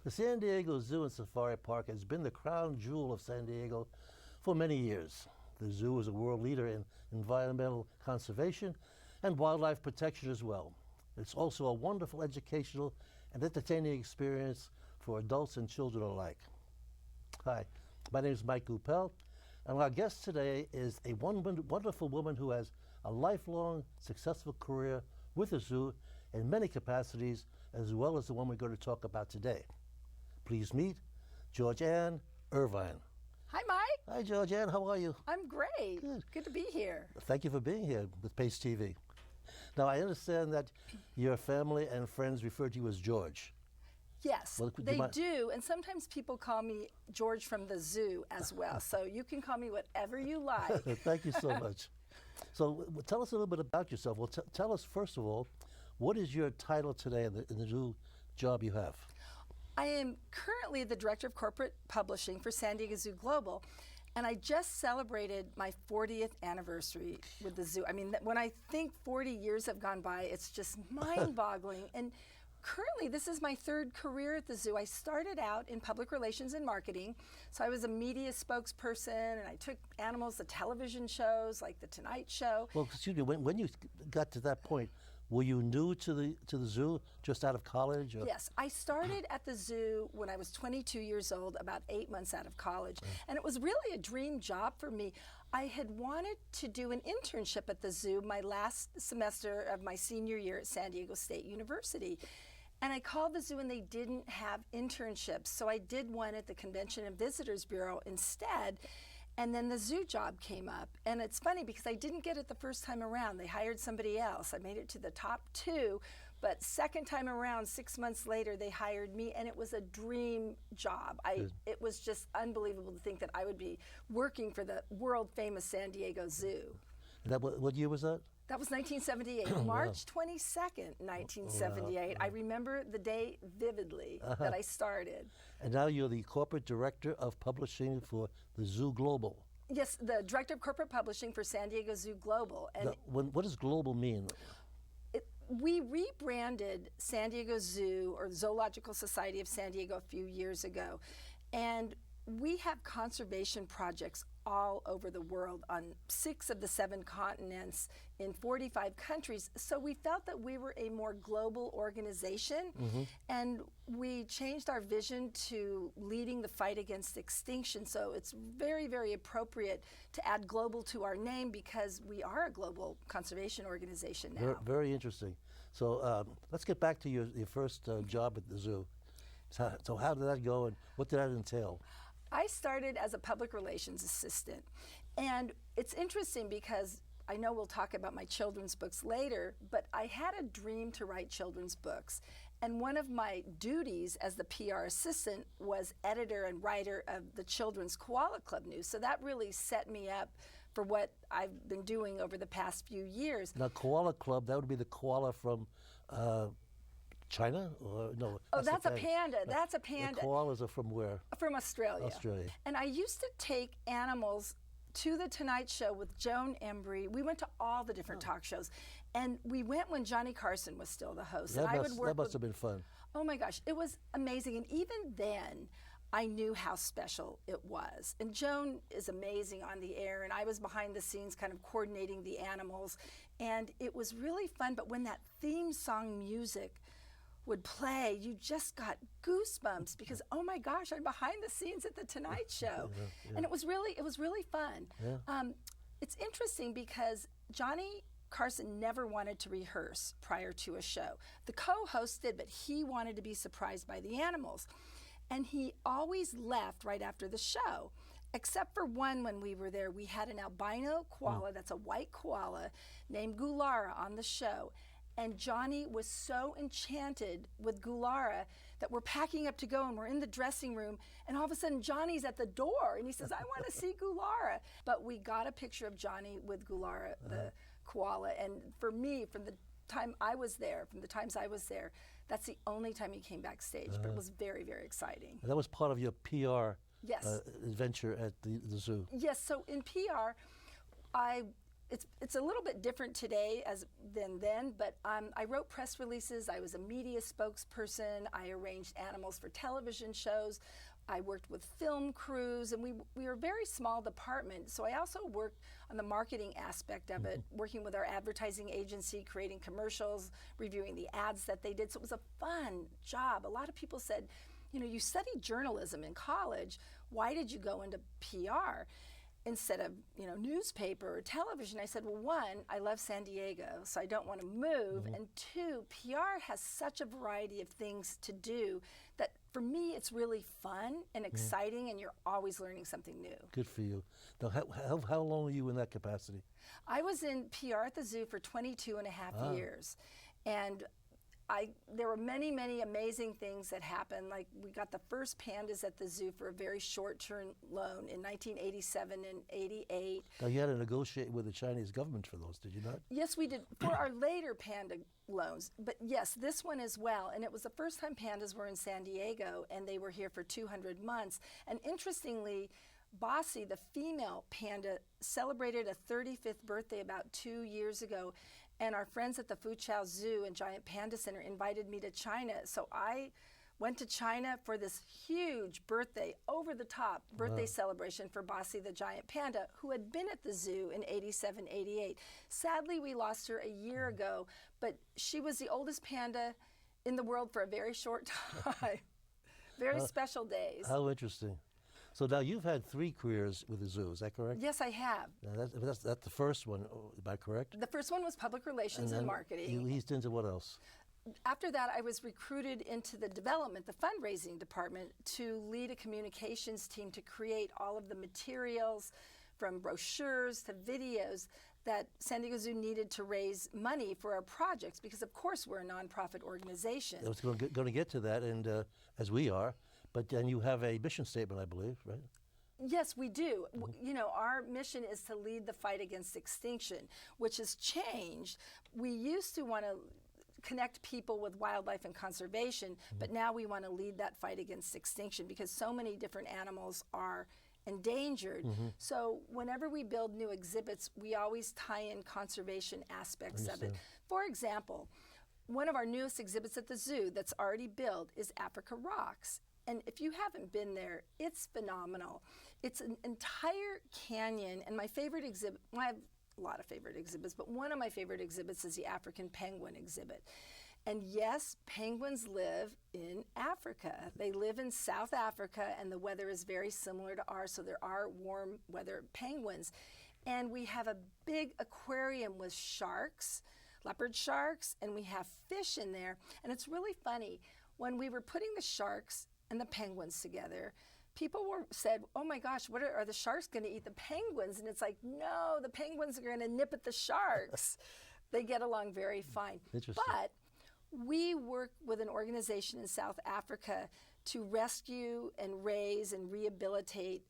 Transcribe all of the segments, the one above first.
The San Diego Zoo and Safari Park has been the crown jewel of San Diego for many years. The zoo is a world leader in environmental conservation and wildlife protection as well. It's also a wonderful educational and entertaining experience for adults and children alike. Hi, my name is Mike Goupel, and our guest today is a wonderful woman who has a lifelong successful career with the zoo in many capacities, as well as the one we're going to talk about today. Please meet George-Ann Irvine. Hi, Mike. Hi, George-Ann. How are you? I'm great. Good. Good to be here. Thank you for being here with Pace TV. Now, I understand that your family and friends refer to you as George. Yes, Well, they do. And sometimes people call me George from the zoo as well. So you can call me whatever you like. Thank you so much. So tell us a little bit about yourself. Well, tell us, first of all, what is your title today in the new job you have? I am currently the Director of Corporate Publishing for San Diego Zoo Global, and I just celebrated my 40th anniversary with the zoo. I mean, when I think 40 years have gone by, it's just mind-boggling. And currently, this is my third career at the zoo. I started out in public relations and marketing, so I was a media spokesperson, and I took animals to television shows like The Tonight Show. Well, excuse me, when you got to that point, were you new to the zoo, just out of college? Or? Yes, I started at the zoo when I was 22 years old, about 8 months out of college. And it was really a dream job for me. I had wanted to do an internship at the zoo my last semester of my senior year at San Diego State University. And I called the zoo and they didn't have internships. So I did one at the Convention and Visitors Bureau instead. And then the zoo job came up. And it's funny because I didn't get it the first time around. They hired somebody else. I made it to the top two. But second time around, 6 months later, they hired me. And it was a dream job. It was just unbelievable to think that I would be working for the world famous San Diego Zoo. And what year was that? That was 1978, March 22nd, 1978. Wow. I remember the day vividly that I started. And now you're the Corporate Director of Publishing for the Zoo Global. Yes, the Director of Corporate Publishing for San Diego Zoo Global. And what does global mean? We rebranded San Diego Zoo, or Zoological Society of San Diego, a few years ago. And we have conservation projects all over the world on 6 of the 7 continents in 45 countries. So we felt that we were a more global organization, and we changed our vision to leading the fight against extinction. So it's very, very appropriate to add global to our name because we are a global conservation organization now. Very interesting. So let's get back to your first job at the zoo. So how did that go and what did that entail? I started as a public relations assistant, and it's interesting because I know we'll talk about my children's books later, but I had a dream to write children's books, and one of my duties as the PR assistant was editor and writer of the Children's Koala Club News, so that really set me up for what I've been doing over the past few years. Now, Koala Club, that would be the koala from China? Or no? Oh, that's a panda. That's a panda. The koalas are from where? From Australia. Australia. And I used to take animals to the Tonight Show with Joan Embry. We went to all the different talk shows. And we went when Johnny Carson was still the host. That and must have been fun. Oh my gosh, it was amazing. And even then, I knew how special it was. And Joan is amazing on the air, and I was behind the scenes kind of coordinating the animals. And it was really fun, but when that theme song music would play, you just got goosebumps because, oh my gosh, I'm behind the scenes at the Tonight Show. Yeah. And it was really fun. Yeah. It's interesting because Johnny Carson never wanted to rehearse prior to a show. The co-host did, but he wanted to be surprised by the animals. And he always left right after the show. Except for one when we were there, we had an albino koala, that's a white koala, named Gulara on the show. And Johnny was so enchanted with Gulara that we're packing up to go and we're in the dressing room, and all of a sudden Johnny's at the door and he says, I want to see Gulara. But we got a picture of Johnny with Gulara, the koala, and for me, from the times I was there, that's the only time he came backstage. But it was very, very exciting. And that was part of your PR yes. Adventure at the zoo. Yes, so in PR, I it's a little bit different today than then, but I wrote press releases. I was a media spokesperson. I arranged animals for television shows. I worked with film crews, and we were a very small department. So I also worked on the marketing aspect of it, working with our advertising agency, creating commercials, reviewing the ads that they did. So it was a fun job. A lot of people said, you know, you studied journalism in college. Why did you go into PR instead of, you know, newspaper or television? I said, well, one, I love San Diego, so I don't want to move. And two, PR has such a variety of things to do that for me, it's really fun and exciting, and you're always learning something new. Good for you. Now, how long were you in that capacity? I was in PR at the zoo for 22 and a half years. And there were many, many amazing things that happened. Like, we got the first pandas at the zoo for a very short-term loan in 1987 and 88. Now, you had to negotiate with the Chinese government for those, did you not? Yes, we did for our later panda loans. But yes, this one as well. And it was the first time pandas were in San Diego, and they were here for 200 months. And interestingly, Bossy, the female panda, celebrated a 35th birthday about 2 years ago. And our friends at the Fuzhou Zoo and Giant Panda Center invited me to China. So I went to China for this huge birthday, over-the-top birthday celebration for Bossy the giant panda, who had been at the zoo in 87, 88. Sadly, we lost her a year ago, but she was the oldest panda in the world for a very short time. Very special days. How interesting. So now you've had 3 careers with the zoo, is that correct? Yes, I have. Now that's the first one, am I correct? The first one was public relations and marketing. You eased into what else? After that, I was recruited into the development, the fundraising department, to lead a communications team to create all of the materials, from brochures to videos, that San Diego Zoo needed to raise money for our projects, because of course we're a nonprofit organization. I was going to get to that, and as we are, but then you have a mission statement, I believe, right? Yes, we do. You know, our mission is to lead the fight against extinction, which has changed. We used to want to connect people with wildlife and conservation, but now we want to lead that fight against extinction, because so many different animals are endangered. So whenever we build new exhibits, we always tie in conservation aspects of it. For example, one of our newest exhibits at the zoo that's already built is Africa Rocks. And if you haven't been there, it's phenomenal. It's an entire canyon, and my favorite exhibit, well, I have a lot of favorite exhibits, but one of my favorite exhibits is the African penguin exhibit. And yes, penguins live in Africa. They live in South Africa, and the weather is very similar to ours, so there are warm weather penguins. And we have a big aquarium with sharks, leopard sharks, and we have fish in there. And it's really funny. When we were putting the sharks and the penguins together, people said, oh my gosh, are the sharks going to eat the penguins? And it's like, no, the penguins are going to nip at the sharks. They get along very fine. Interesting. But we work with an organization in South Africa to rescue and raise and rehabilitate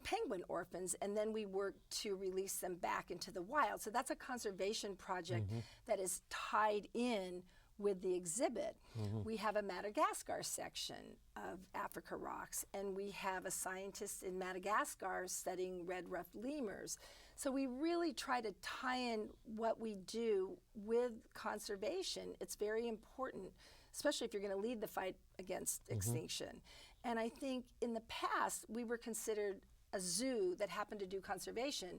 penguin orphans, and then we work to release them back into the wild. So that's a conservation project that is tied in with the exhibit. We have a Madagascar section of Africa Rocks, and we have a scientist in Madagascar studying red ruffed lemurs. So we really try to tie in what we do with conservation. It's very important, especially if you're going to lead the fight against extinction. And I think in the past, we were considered a zoo that happened to do conservation,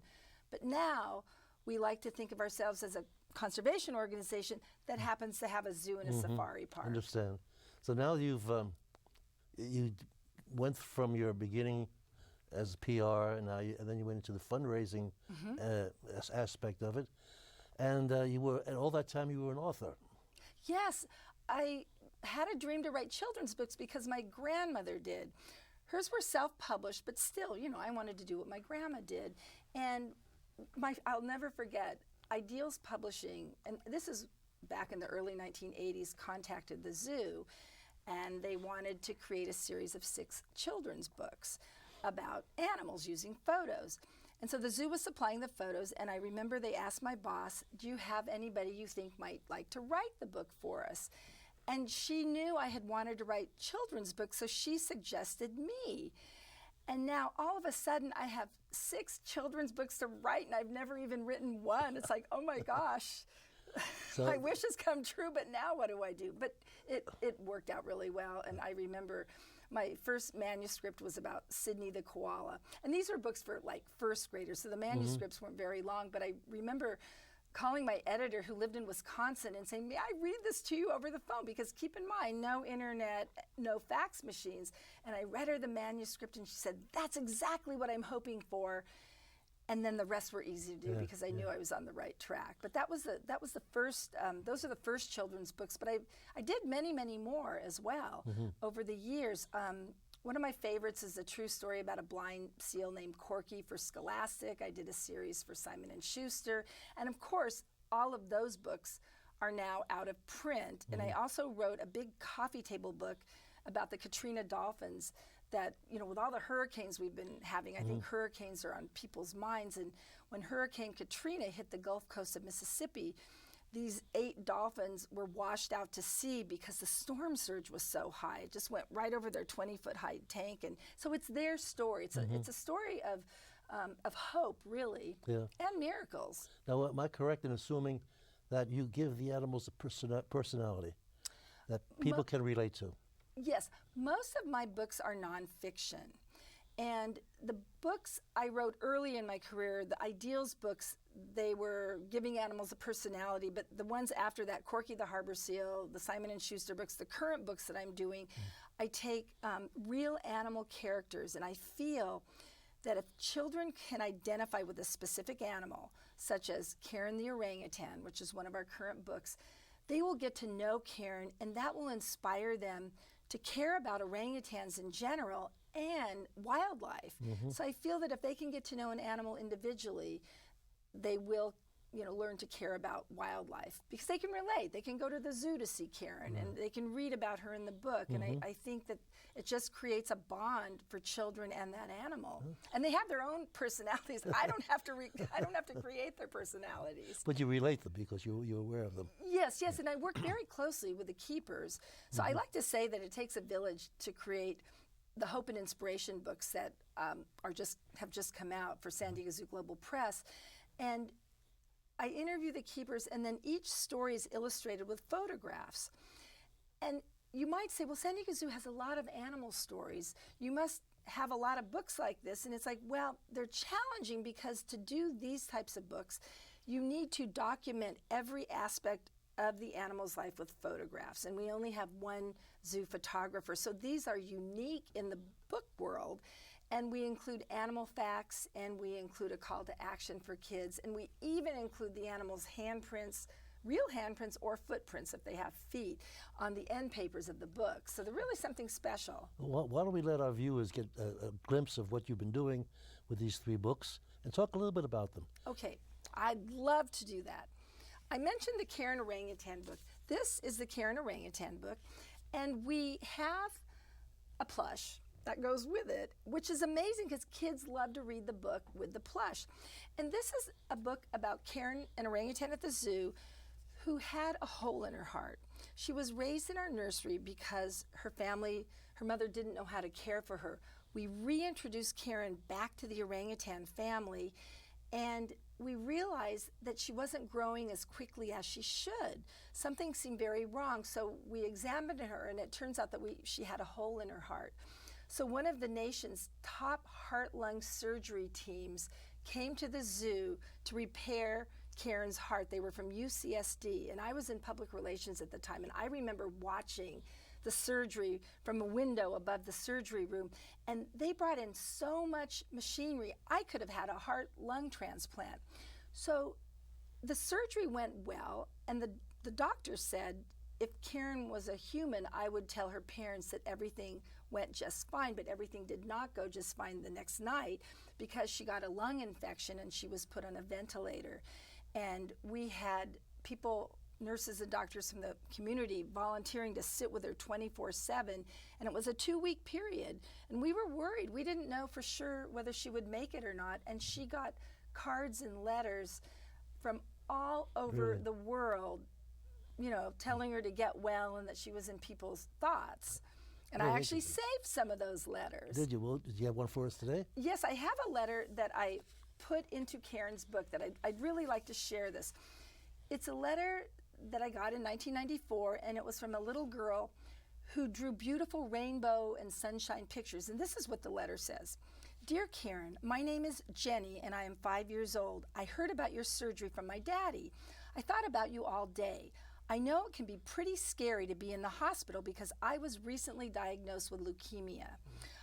but now we like to think of ourselves as a conservation organization that happens to have a zoo and a safari park. Understand. So now you went from your beginning as PR, and then you went into the fundraising aspect of it, and all that time you were an author. Yes, I had a dream to write children's books because my grandmother did. Hers were self-published, but still, you know, I wanted to do what my grandma did. And I'll never forget, Ideals Publishing, and this is back in the early 1980s, contacted the zoo, and they wanted to create a series of 6 children's books about animals using photos. And so the zoo was supplying the photos, and I remember they asked my boss, do you have anybody you think might like to write the book for us? And she knew I had wanted to write children's books, so she suggested me. And now all of a sudden I have 6 children's books to write and I've never even written one. It's like, oh my gosh. So- My wish has come true, but now what do I do? But it worked out really well. And I remember my first manuscript was about Sydney the koala. And these were books for like first graders, so the manuscripts weren't very long. But I remember calling my editor who lived in Wisconsin and saying, may I read this to you over the phone? Because keep in mind, no internet, no fax machines. And I read her the manuscript and she said, that's exactly what I'm hoping for. And then the rest were easy to do because I knew I was on the right track. But that was the first. Those are the first children's books. But I did many more as well over the years. One of my favorites is a true story about a blind seal named Corky for Scholastic. I did a series for Simon & Schuster, and of course, all of those books are now out of print. And I also wrote a big coffee table book about the Katrina dolphins. That, you know, with all the hurricanes we've been having, I think hurricanes are on people's minds. And when Hurricane Katrina hit the Gulf Coast of Mississippi, these 8 dolphins were washed out to sea because the storm surge was so high. It just went right over their 20-foot high tank. And so it's their story. It's a story of hope, really, and miracles. Now, am I correct in assuming that you give the animals a personality that people can relate to? Yes, most of my books are nonfiction. And the books I wrote early in my career, the Ideals books, they were giving animals a personality. But the ones after that, Corky the Harbor Seal, the Simon & Schuster books, the current books that I'm doing, I take real animal characters. And I feel that if children can identify with a specific animal, such as Karen the orangutan, which is one of our current books, they will get to know Karen, and that will inspire them to care about orangutans in general and wildlife. So I feel that if they can get to know an animal individually, they will, you know, learn to care about wildlife because they can relate. They can go to the zoo to see Karen and they can read about her in the book. And I think that it just creates a bond for children and that animal. And they have their own personalities. I don't have to create their personalities. But you relate them because you're aware of them. Yes, and I work very closely with the keepers. So I like to say that it takes a village to create the Hope and Inspiration books that have just come out for San Diego Zoo Global Press. And I interview the keepers, and then each story is illustrated with photographs. And you might say, well, San Diego Zoo has a lot of animal stories. You must have a lot of books like this. And it's like, well, they're challenging because to do these types of books, you need to document every aspect of the animal's life with photographs. And we only have one zoo photographer. So these are unique in the book world. And we include animal facts, and we include a call to action for kids. And we even include the animal's handprints, real handprints or footprints if they have feet, on the end papers of the book. So they're really something special. Well, why don't we let our viewers get a glimpse of what you've been doing with these 3 books and talk a little bit about them. Okay, I'd love to do that. I mentioned the Karen Orangutan book. This is the Karen Orangutan book, and we have a plush that goes with it, which is amazing because kids love to read the book with the plush. And this is a book about Karen, an orangutan at the zoo, who had a hole in her heart. She was raised in our nursery because her mother didn't know how to care for her. We reintroduced Karen back to the orangutan family, and we realized that she wasn't growing as quickly as she should. Something seemed very wrong, so we examined her, and it turns out that she had a hole in her heart. So one of the nation's top heart-lung surgery teams came to the zoo to repair Karen's heart. They were from UCSD, and I was in public relations at the time, and I remember watching the surgery from a window above the surgery room, and they brought in so much machinery. I could have had a heart-lung transplant. So the surgery went well, and the doctor said if Karen was a human, I would tell her parents that everything went just fine, but everything did not go just fine the next night because she got a lung infection and she was put on a ventilator. And we had people, nurses and doctors from the community volunteering to sit with her 24/7, and it was a 2-week period. And we were worried. We didn't know for sure whether she would make it or not, and she got cards and letters from all over the world, you know, telling her to get well and that she was in people's thoughts. And Very I actually interesting. saved some of those letters. Did you? Well, did you have one for us today? Yes, I have a letter that I put into Karen's book that I'd really like to share this. It's a letter that I got in 1994, and it was from a little girl who drew beautiful rainbow and sunshine pictures. And this is what the letter says. Dear Karen, my name is Jenny, and I am 5 years old. I heard about your surgery from my daddy. I thought about you all day. I know it can be pretty scary to be in the hospital because I was recently diagnosed with leukemia.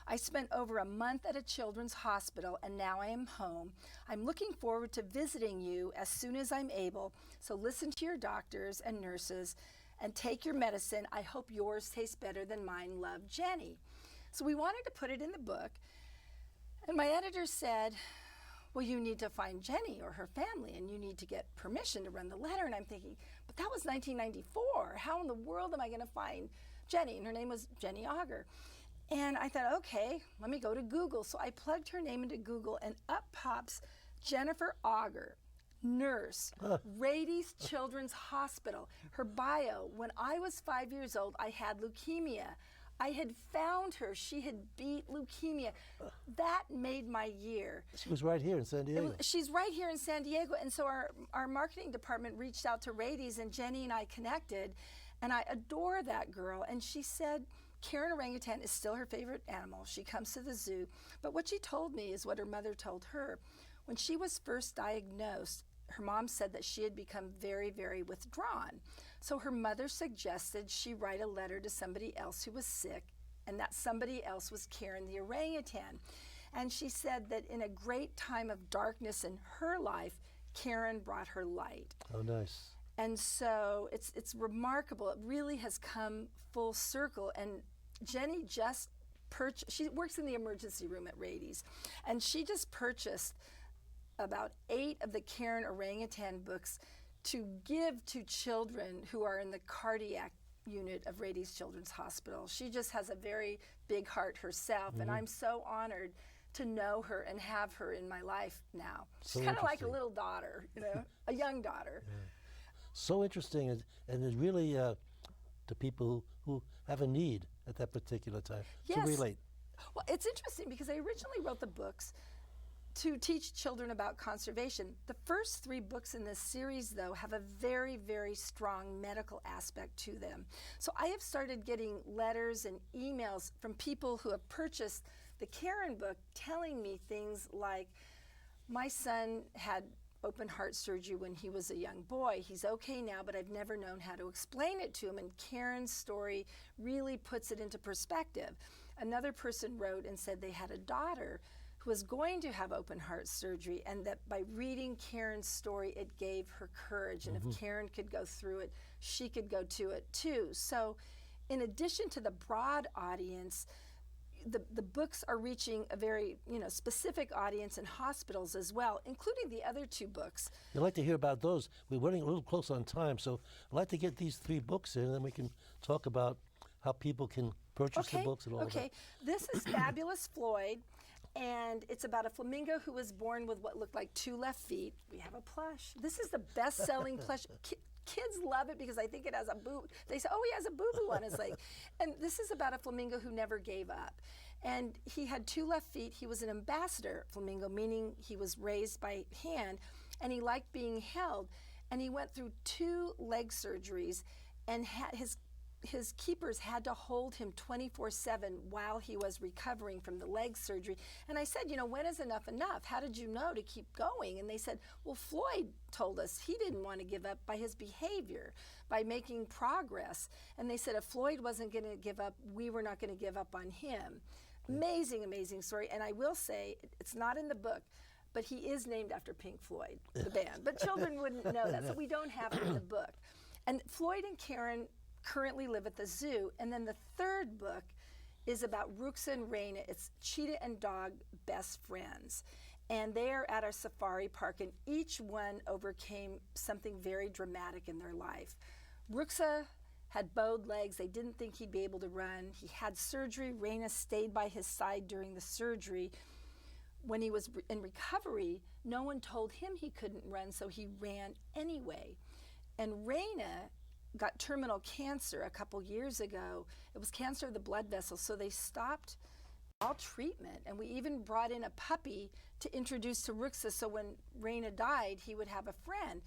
I spent over a month at a children's hospital, and now I am home. I'm looking forward to visiting you as soon as I'm able, so listen to your doctors and nurses and take your medicine. I hope yours tastes better than mine. Love, Jenny. So we wanted to put it in the book, and my editor said, well, you need to find Jenny or her family, and you need to get permission to run the letter. And I'm thinking, but that was 1994. How in the world am I going to find Jenny? And her name was Jenny Auger. And I thought, okay, let me go to Google. So I plugged her name into Google, and up pops Jennifer Auger, nurse, Rady's Children's Hospital. Her bio, when I was 5 years old, I had leukemia. I had found her. She had beat leukemia. That made my year. She was right here in San Diego. She's right here in San Diego. And so our marketing department reached out to Rady's, and Jenny and I connected. And I adore that girl. And she said, Karen orangutan is still her favorite animal. She comes to the zoo. But what she told me is what her mother told her. When she was first diagnosed, her mom said that she had become very, very withdrawn. So her mother suggested she write a letter to somebody else who was sick, and that somebody else was Karen the orangutan. And she said that in a great time of darkness in her life, Karen brought her light. Oh, nice. And so it's remarkable. It really has come full circle. And Jenny just purchased, she works in the emergency room at Rady's, and she just purchased about 8 of the Karen orangutan books to give to children who are in the cardiac unit of Rady's Children's Hospital. She just has a very big heart herself, and I'm so honored to know her and have her in my life now. So She's kind of like a interesting. little daughter, you know, a young daughter. So interesting, and it really to people who have a need at that particular time to Yes. relate. Well, it's interesting because I originally wrote the books to teach children about conservation. The first 3 books in this series, though, have a very, very strong medical aspect to them. So I have started getting letters and emails from people who have purchased the Karen book telling me things like, my son had open heart surgery when he was a young boy. He's okay now, but I've never known how to explain it to him. And Karen's story really puts it into perspective. Another person wrote and said they had a daughter who was going to have open heart surgery, and that by reading Karen's story, it gave her courage. And if Karen could go through it, she could go to it too. So in addition to the broad audience, the books are reaching a very specific audience in hospitals as well, including the other 2 books. I'd like to hear about those. We're running a little close on time, so I'd like to get these 3 books in, and then we can talk about how people can purchase the books and all of that. Okay, this is Fabulous Floyd, and it's about a flamingo who was born with what looked like 2 left feet. We have a plush. This is the best-selling plush. Kids love it because I think it has a boo. They say, oh, he has a boo-boo on his leg. And this is about a flamingo who never gave up. And he had 2 left feet. He was an ambassador flamingo, meaning he was raised by hand, and he liked being held. And he went through 2 leg surgeries, and had his keepers had to hold him 24/7 while he was recovering from the leg surgery. And I said, when is enough enough? How did you know to keep going? And they said, well, Floyd told us he didn't want to give up by his behavior, by making progress. And they said if Floyd wasn't going to give up, we were not going to give up on him. Amazing, amazing story. And I will say, it's not in the book, but he is named after Pink Floyd, the band. But children wouldn't know that, so we don't have it in the book. And Floyd and Karen currently live at the zoo. And then the 3rd book is about Ruxa and Raina. It's cheetah and dog best friends. And they are at our safari park, and each one overcame something very dramatic in their life. Ruxa had bowed legs. They didn't think he'd be able to run. He had surgery. Raina stayed by his side during the surgery. When he was in recovery, no one told him he couldn't run, so he ran anyway. And Raina got terminal cancer a couple years ago. It was cancer of the blood vessels, so they stopped all treatment. And we even brought in a puppy to introduce to Ruxa, so when Raina died, he would have a friend.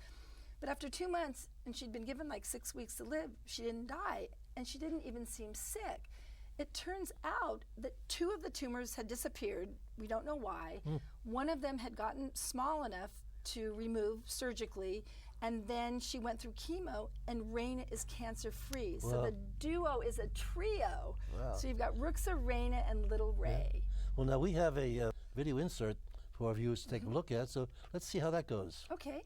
But after 2 months, and she'd been given like 6 weeks to live, she didn't die, and she didn't even seem sick. It turns out that 2 of the tumors had disappeared. We don't know why. One of them had gotten small enough to remove surgically, and then she went through chemo, and Raina is cancer-free. So Wow. the duo is a trio. Wow. So you've got Ruxa, Raina, and little Ray. Well, now we have a video insert for our viewers to take a look at, so let's see how that goes. Okay.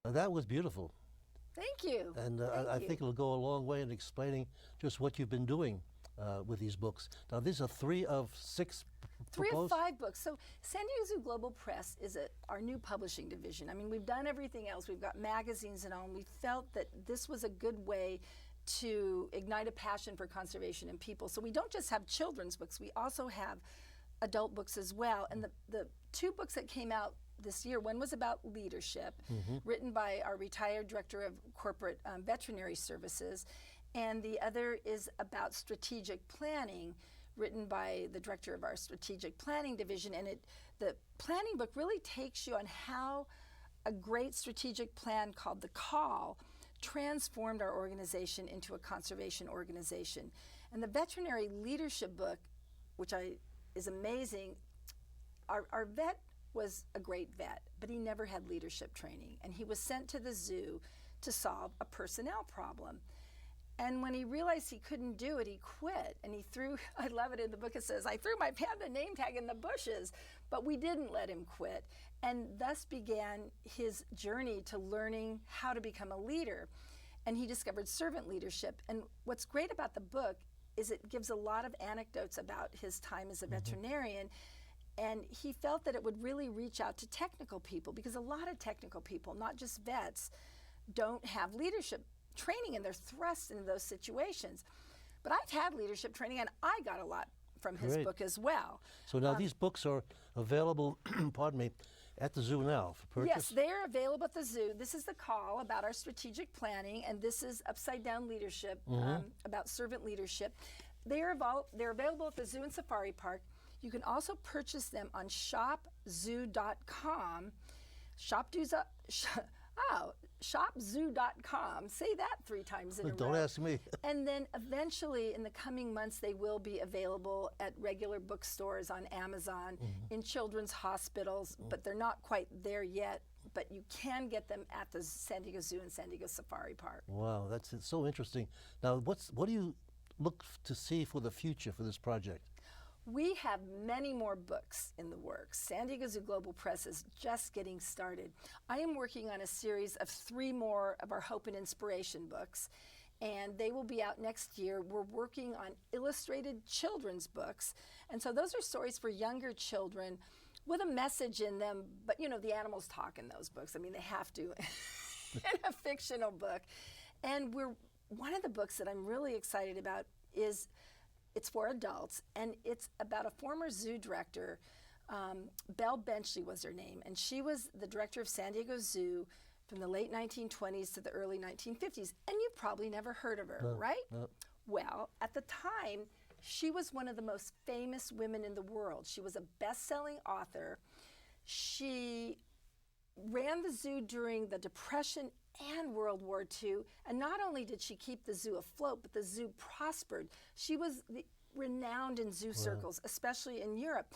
That was beautiful, Thank you. and Thank I you. think it'll go a long way in explaining just what you've been doing with these books. Now, these are 3 of 6 3 of proposed? 5 books. So San Diego Zoo Global Press is our new publishing division. I mean, we've done everything else. We've got magazines and all, and we felt that this was a good way to ignite a passion for conservation in people. So we don't just have children's books, we also have adult books as well. And the 2 books that came out this year, one was about leadership, written by our retired director of corporate veterinary services, and the other is about strategic planning, written by the director of our strategic planning division. And the planning book really takes you on how a great strategic plan called The Call transformed our organization into a conservation organization. And the veterinary leadership book, which is amazing, our vet was a great vet, but he never had leadership training. And he was sent to the zoo to solve a personnel problem. And when he realized he couldn't do it, he quit. And he threw, I love it in the book, it says, I threw my panda name tag in the bushes, but we didn't let him quit. And thus began his journey to learning how to become a leader. And he discovered servant leadership. And what's great about the book is it gives a lot of anecdotes about his time as a veterinarian. And he felt that it would really reach out to technical people, because a lot of technical people, not just vets, don't have leadership training and they're thrust into those situations. But I've had leadership training and I got a lot from his Great. book as well. So now these books are available, pardon me, at the zoo now for purchase? Yes, they're available at the zoo. This is the call about our strategic planning, and this is Upside Down Leadership, about servant leadership. They're available at the zoo and safari park. You can also purchase them on shopzoo.com. Shopzoo.com. Say that 3 times in a row. Don't ask me. And then eventually, in the coming months, they will be available at regular bookstores, on Amazon, in children's hospitals, but they're not quite there yet. But you can get them at the San Diego Zoo and San Diego Safari Park. Wow, it's so interesting. Now, what do you look to see for the future for this project? We have many more books in the works. San Diego Zoo Global Press is just getting started. I am working on a series of 3 more of our Hope and Inspiration books, and they will be out next year. We're working on illustrated children's books, and so those are stories for younger children with a message in them, but you know, the animals talk in those books. I mean, they have to in a fictional book. And one of the books that I'm really excited about is, it's for adults, and it's about a former zoo director. Belle Benchley was her name, and she was the director of San Diego Zoo from the late 1920s to the early 1950s. And you've probably never heard of her, right? No. Well, at the time, she was one of the most famous women in the world. She was a best-selling author. She ran the zoo during the Depression and World War II, and not only did she keep the zoo afloat, but the zoo prospered. She was renowned in zoo circles, especially in Europe,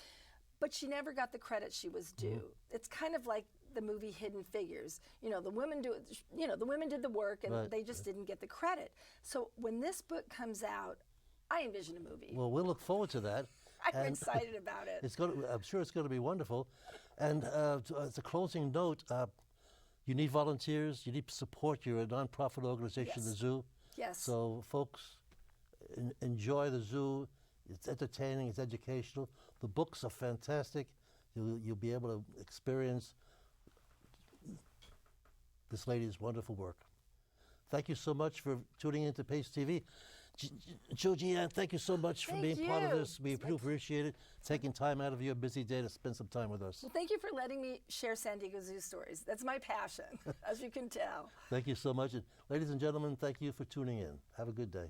but she never got the credit she was due. It's kind of like the movie Hidden Figures. You know, the women did the work, and they just didn't get the credit. So when this book comes out, I envision a movie. Well, we'll look forward to that. I'm excited about it. I'm sure it's going to be wonderful. And as a closing note, you need volunteers, you need support. You're a nonprofit organization, Yes. the zoo. Yes. So folks, enjoy the zoo. It's entertaining, it's educational. The books are fantastic. You'll be able to experience this lady's wonderful work. Thank you so much for tuning into Pace TV. Georgianne, thank you so much for being part of this. We appreciate it, taking time out of your busy day to spend some time with us. Well, thank you for letting me share San Diego Zoo stories. That's my passion, as you can tell. Thank you so much. And ladies and gentlemen, thank you for tuning in. Have a good day.